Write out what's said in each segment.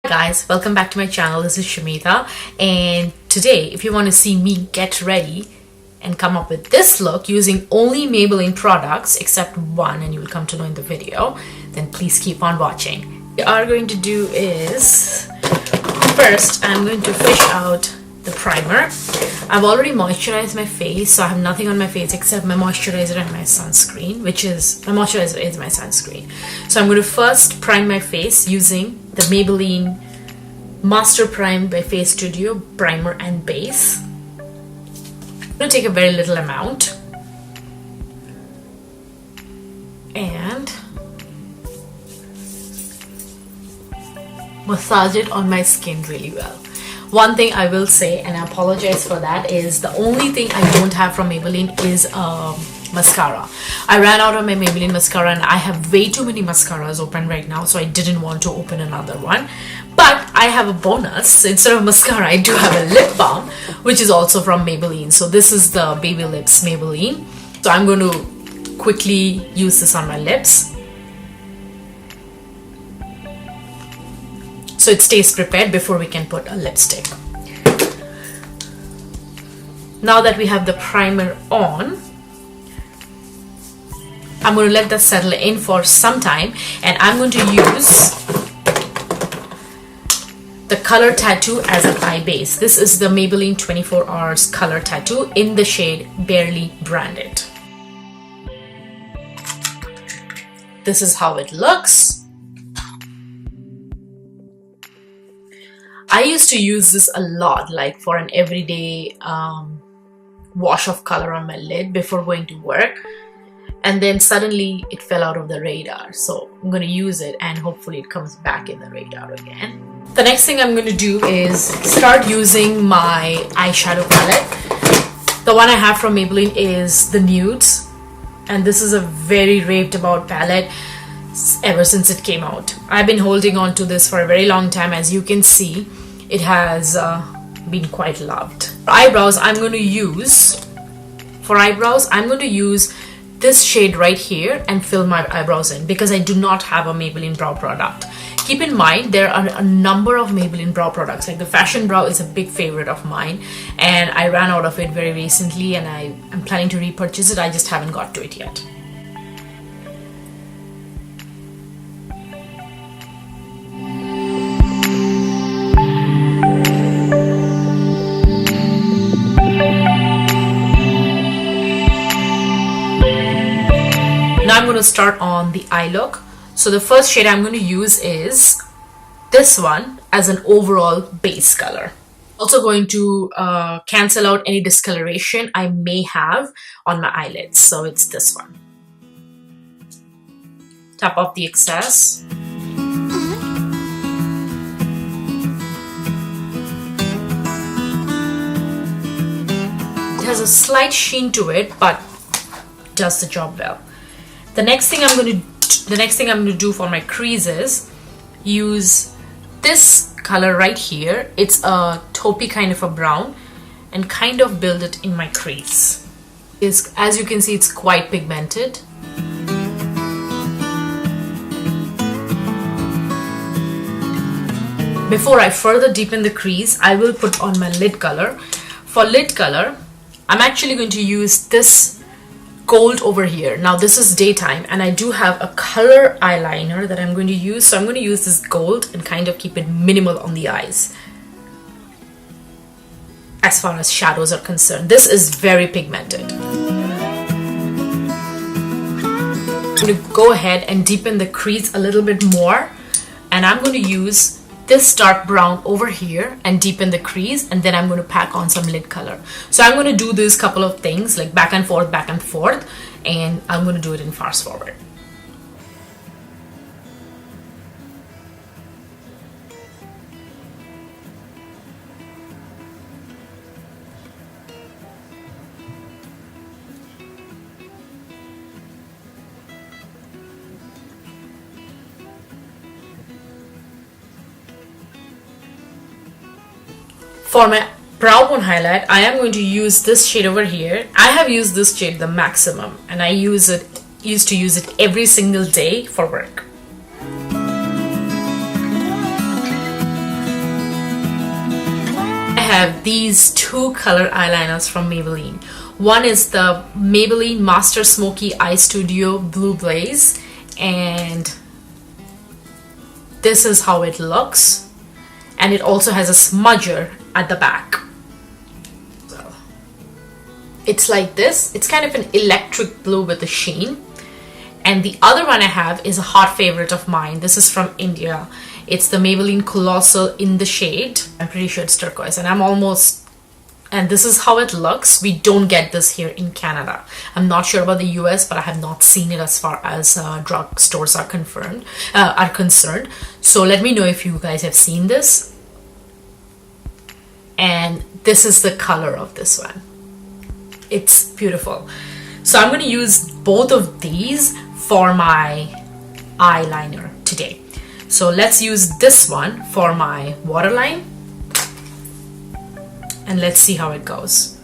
Guys, welcome back to my channel. This is Shamita, and today if you want to see me get ready and come up with this look using only Maybelline products except one, and you will come to know in the video, then please keep on watching. What we are going to do is, first I'm going to fish out the primer. I've already moisturized my face, so I have nothing on my face except my moisturizer and my sunscreen, which is, my moisturizer is my sunscreen. So I'm going to first prime my face using the Maybelline Master Prime by Facestudio primer and base. I'm going to take a very little amount and massage it on my skin really well. One thing I will say, and I apologize for that, is the only thing I don't have from Maybelline is mascara. I ran out of my Maybelline mascara and I have way too many mascaras open right now, so I didn't want to open another one. But I have a bonus. Instead of mascara, I do have a lip balm, which is also from Maybelline. So this is the Baby Lips Maybelline. So I'm going to quickly use this on my lips, so it stays prepared before we can put a lipstick. Now that we have the primer on, I'm going to let that settle in for some time, and I'm going to use the Color Tattoo as an eye base. This is the Maybelline 24 Hours Color Tattoo in the shade Barely Branded. This is how it looks. I used to use this a lot, like for an everyday wash of color on my lid before going to work, and then suddenly it fell out of the radar. So I'm going to use it and hopefully it comes back in the radar again. The next thing I'm going to do is start using my eyeshadow palette. The one I have from Maybelline is the Nudes, and this is a very raved about palette ever since it came out. I've been holding on to this for a very long time. As you can see, it has been quite loved. For eyebrows, I'm going to use this shade right here and fill my eyebrows in, because I do not have a Maybelline brow product. Keep in mind, there are a number of Maybelline brow products, like the Fashion Brow is a big favorite of mine, and I ran out of it very recently and I'm planning to repurchase it. I just haven't got to it yet. Now I'm going to start on the eye look. So the first shade I'm going to use is this one as an overall base color. Also going to cancel out any discoloration I may have on my eyelids. So it's this one. Tap off the excess. It has a slight sheen to it, but does the job well. The next thing I'm going to do for my creases, use this color right here. It's a taupey kind of a brown, and kind of build it in my crease. As you can see, it's quite pigmented. Before I further deepen the crease, I will put on my lid color. For lid color, I'm actually going to use this gold over here. Now this is daytime and I do have a color eyeliner that I'm going to use, so I'm going to use this gold and kind of keep it minimal on the eyes as far as shadows are concerned. This is very pigmented. I'm going to go ahead and deepen the crease a little bit more, and I'm going to use this dark brown over here and deepen the crease, and then I'm going to pack on some lid color. So I'm going to do this couple of things, like back and forth, and I'm going to do it in fast forward. For my brow bone highlight, I am going to use this shade over here. I have used this shade the maximum, and I used to use it every single day for work. have these two color eyeliners from Maybelline. One is the Maybelline Master Smoky Eye Studio Blue Glaze, and this is how it looks. And it also has a smudger at the back. So it's like this. It's kind of an electric blue with a sheen. And the other one I have is a hot favorite of mine. This is from India. It's the Maybelline Colossal in the shade. I'm pretty sure it's turquoise, and this is how it looks. We don't get this here in Canada. I'm not sure about the US, but I have not seen it as far as drug stores are concerned. So let me know if you guys have seen this. And this is the color of this one. It's beautiful. So I'm going to use both of these for my eyeliner today. So let's use this one for my waterline, and let's see how it goes.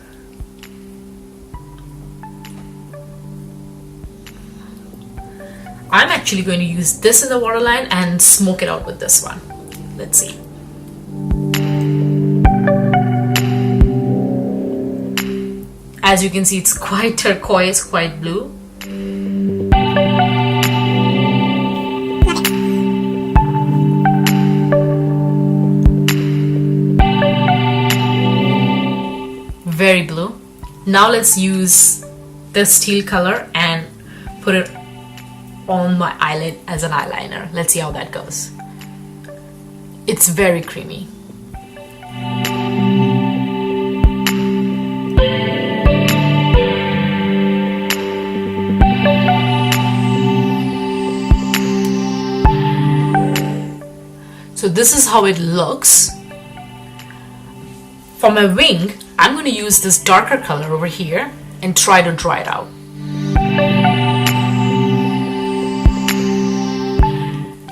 I'm actually going to use this in the waterline and smoke it out with this one. Let's see. As you can see, it's quite turquoise, quite blue. Very blue. Now let's use this teal color and put it on my eyelid as an eyeliner. Let's see how that goes. It's very creamy. So this is how it looks. For my wing, I'm going to use this darker color over here and try to dry it out.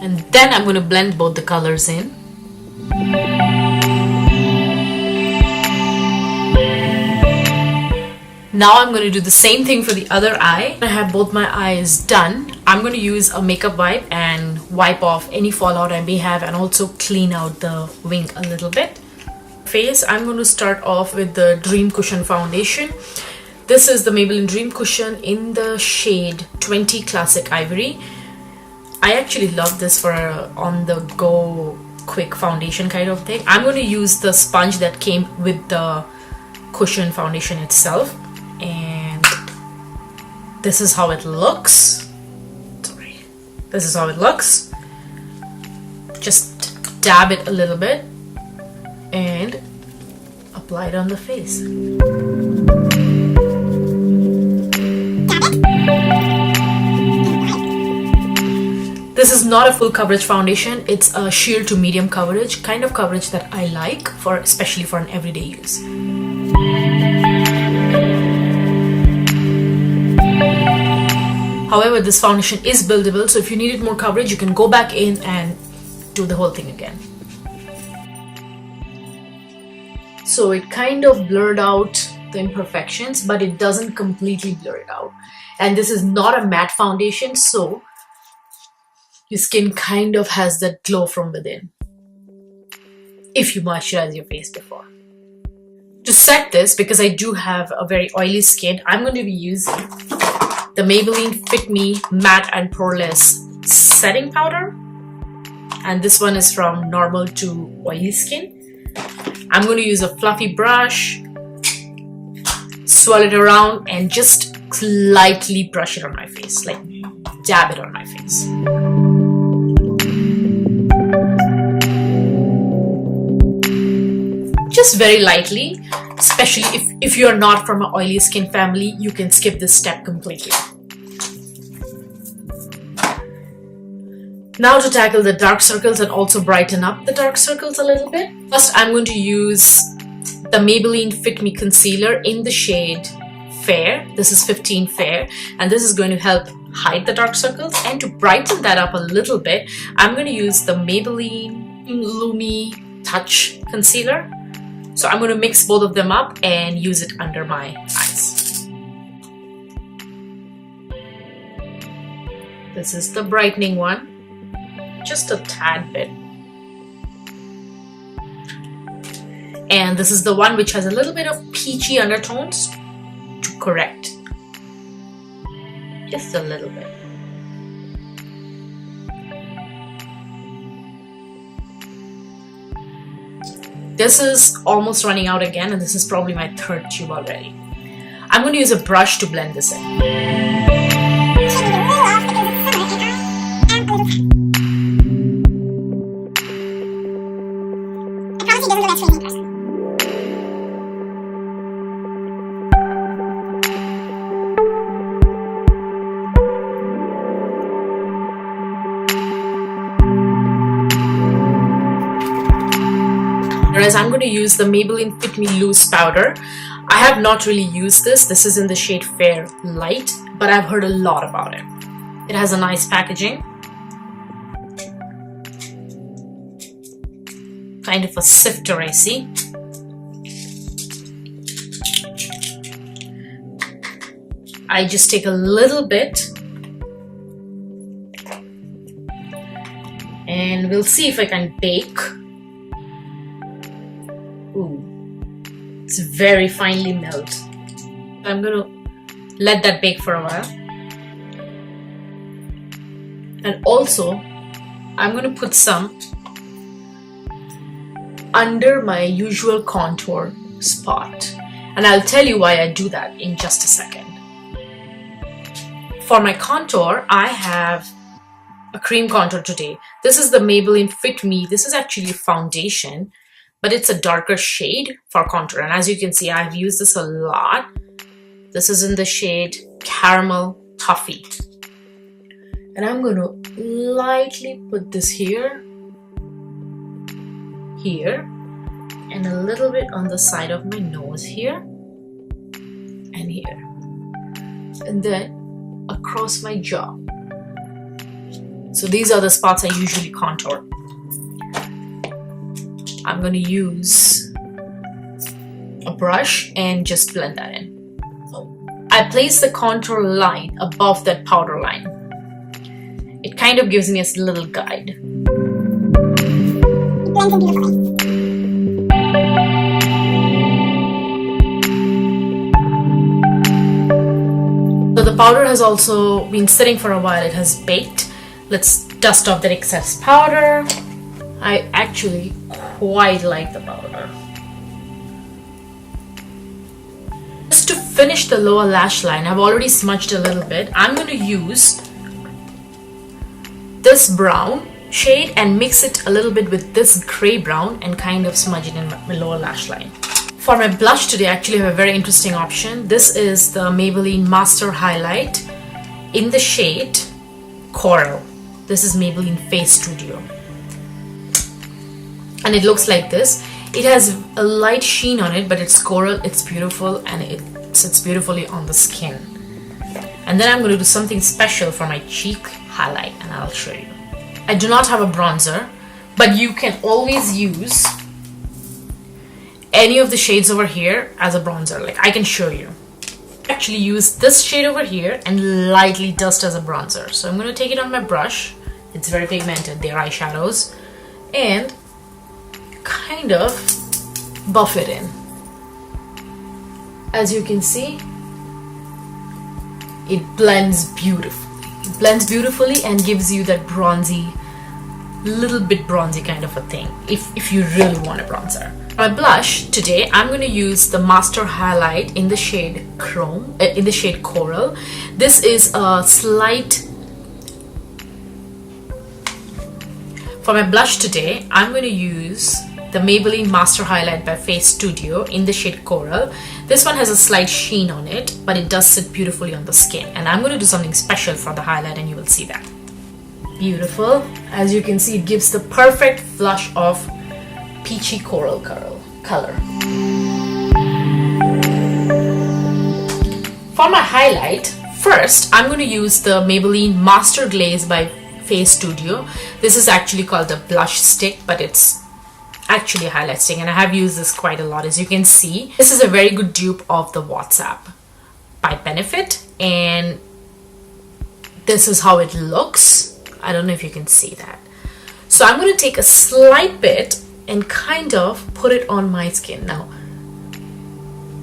And then I'm going to blend both the colors in. Now I'm going to do the same thing for the other eye. I have both my eyes done. I'm going to use a makeup wipe and wipe off any fallout I may have, and also clean out the wing a little bit. Face, I'm going to start off with the Dream Cushion foundation. This is the Maybelline Dream Cushion in the shade 20 Classic Ivory. I actually love this for a on-the-go quick foundation kind of thing. I'm going to use the sponge that came with the cushion foundation itself, and this is how it looks. Sorry, this is how it looks. Just dab it a little bit and apply it on the face. This is not a full coverage foundation. It's a sheer to medium coverage, kind of coverage that I like, especially for an everyday use. However, this foundation is buildable, so if you needed more coverage, you can go back in and do the whole thing again. So it kind of blurred out the imperfections, but it doesn't completely blur it out. And this is not a matte foundation, so your skin kind of has that glow from within if you moisturize your face before. To set this, because I do have a very oily skin, I'm going to be using the Maybelline Fit Me Matte and Poreless Setting Powder. And this one is from normal to oily skin. I'm going to use a fluffy brush, swirl it around, and just lightly brush it on my face, like dab it on my face. Just very lightly, especially if you're not from an oily skin family, you can skip this step completely. Now to tackle the dark circles and also brighten up the dark circles a little bit. First, I'm going to use the Maybelline Fit Me Concealer in the shade Fair. This is 15 Fair, and this is going to help hide the dark circles. And to brighten that up a little bit, I'm going to use the Maybelline Lumi Touch Concealer. So I'm going to mix both of them up and use it under my eyes. This is the brightening one. Just a tad bit. And this is the one which has a little bit of peachy undertones to correct. Just a little bit. This is almost running out again, and this is probably my third tube already. I'm going to use a brush to blend this in. Whereas I'm going to use the Maybelline Fit Me Loose powder. I have not really used this. This is in the shade Fair Light, but I've heard a lot about it. It has a nice packaging. Kind of a sifter, I see. I just take a little bit and we'll see if I can bake. Ooh, it's very finely milled. I'm gonna let that bake for a while. And also, I'm gonna put some under my usual contour spot. And I'll tell you why I do that in just a second. For my contour, I have a cream contour today. This is the Maybelline Fit Me. This is actually foundation, but it's a darker shade for contour. And as you can see, I've used this a lot. This is in the shade Caramel Toffee. And I'm going to lightly put this here, and a little bit on the side of my nose here, and here. And then across my jaw. So these are the spots I usually contour. I'm going to use a brush and just blend that in. I place the contour line above that powder line. It kind of gives me a little guide. It blends in beautifully. So the powder has also been sitting for a while. It has baked. Let's dust off that excess powder. I actually quite like the powder. Just to finish the lower lash line, I've already smudged a little bit. I'm going to use this brown shade and mix it a little bit with this gray brown and kind of smudge it in my lower lash line. For my blush today, I actually have a very interesting option. This is the Maybelline Master Highlight in the shade Coral. This is Maybelline Facestudio. And it looks like this. It has a light sheen on it, but it's coral, it's beautiful, and it sits beautifully on the skin. And then I'm going to do something special for my cheek highlight, and I'll show you. I do not have a bronzer, but you can always use any of the shades over here as a bronzer. Like, I can show you. Actually use this shade over here and lightly dust as a bronzer. So I'm going to take it on my brush. It's very pigmented, they're eyeshadows, and kind of buff it in. As you can see, it blends beautifully. It blends beautifully and gives you that bronzy, little bit bronzy kind of a thing if you really want a bronzer. My blush today, I'm going to use the Master Highlight in the shade Coral. This is a slight. For my blush today, I'm going to use the Maybelline Master Highlight by Facestudio in the shade Coral. This one has a slight sheen on it, but it does sit beautifully on the skin. And I'm going to do something special for the highlight, and you will see that. Beautiful. As you can see, it gives the perfect flush of peachy coral color. For my highlight, first I'm going to use the Maybelline Master Glaze by Facestudio. This is actually called the blush stick, but it's actually a highlight stick, and I have used this quite a lot. As you can see, this is a very good dupe of the WhatsApp by Benefit, and this is how it looks. I don't know if you can see that. So I'm going to take a slight bit and kind of put it on my skin. Now,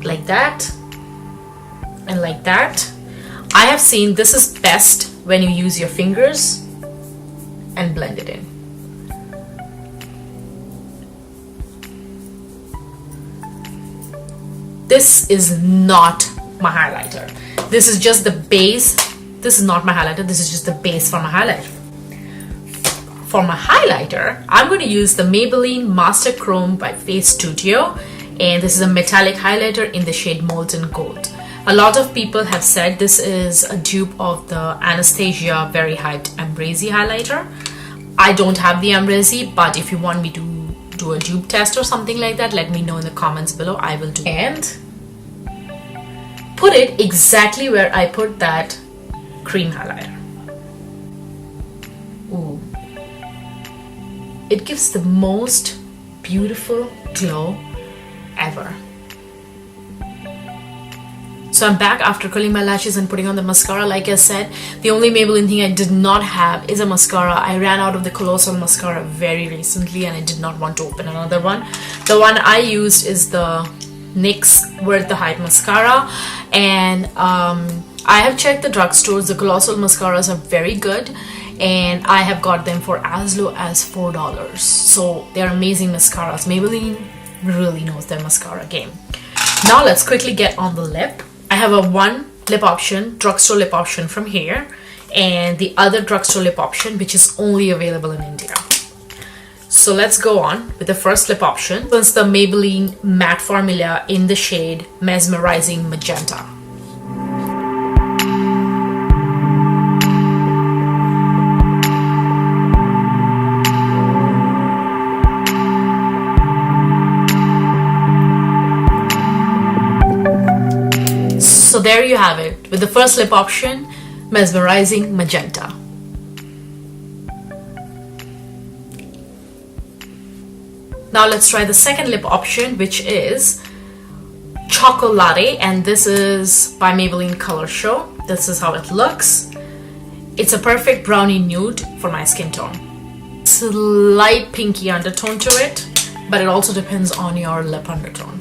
like that and like that. I have seen this is best when you use your fingers and blend it in. This is not my highlighter. This is just the base. This is not my highlighter. This is just the base for my highlighter. For my highlighter, I'm going to use the Maybelline Masterchrome by Facestudio, and this is a metallic highlighter in the shade Molten Gold. A lot of people have said this is a dupe of the Anastasia very hyped Embrace highlighter. I don't have the Embrace, but if you want me to do a dupe test or something like that, let me know in the comments below. I will do. And put it exactly where I put that cream highlighter. Ooh. It gives the most beautiful glow ever. So I'm back after curling my lashes and putting on the mascara. Like I said, the only Maybelline thing I did not have is a mascara. I ran out of the Colossal mascara very recently and I did not want to open another one. The one I used is the NYX Worth the Hype mascara, and I have checked the drugstores. The Colossal mascaras are very good, and I have got them for as low as $4. So they're amazing mascaras. Maybelline really knows their mascara game. Now let's quickly get on the lip. I have a one lip option, drugstore lip option from here, and the other drugstore lip option which is only available in India. So let's go on with the first lip option. This is the Maybelline Matte Formula in the shade Mesmerizing Magenta. So there you have it, with the first lip option, Mesmerizing Magenta. Now let's try the second lip option, which is Chocolate, and this is by Maybelline Color Show. This is how it looks. It's a perfect brownie nude for my skin tone. Slight pinky undertone to it, but it also depends on your lip undertone.